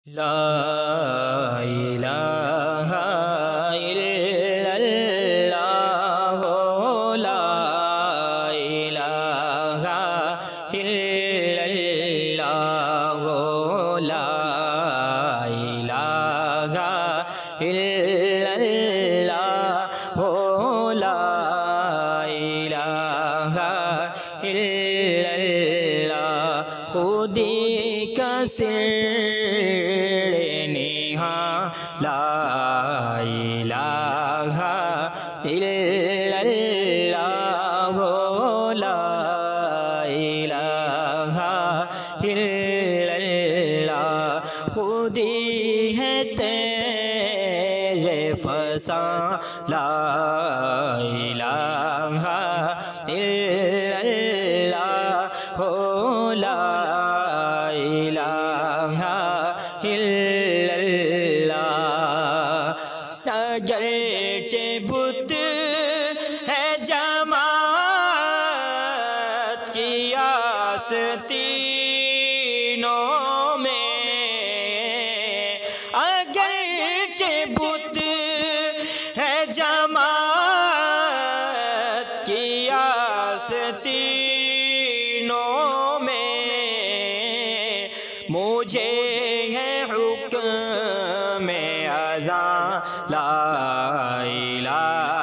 لا الہ الا اللہ لا الہ الا اللہ لا الہ الا اللہ لا الہ الا اللہ خودی کا سر لا الہ الا اللہ لا الہ الا اللہ خودی ہے تیرے فساں لا الہ الا اللہ لا الہ الا اگرچہ بت ہے جماعت کی آستینوں میں اگرچہ بت ہے جماعت کی آستینوں میں مجھے ہے حکم اذاں لا الہ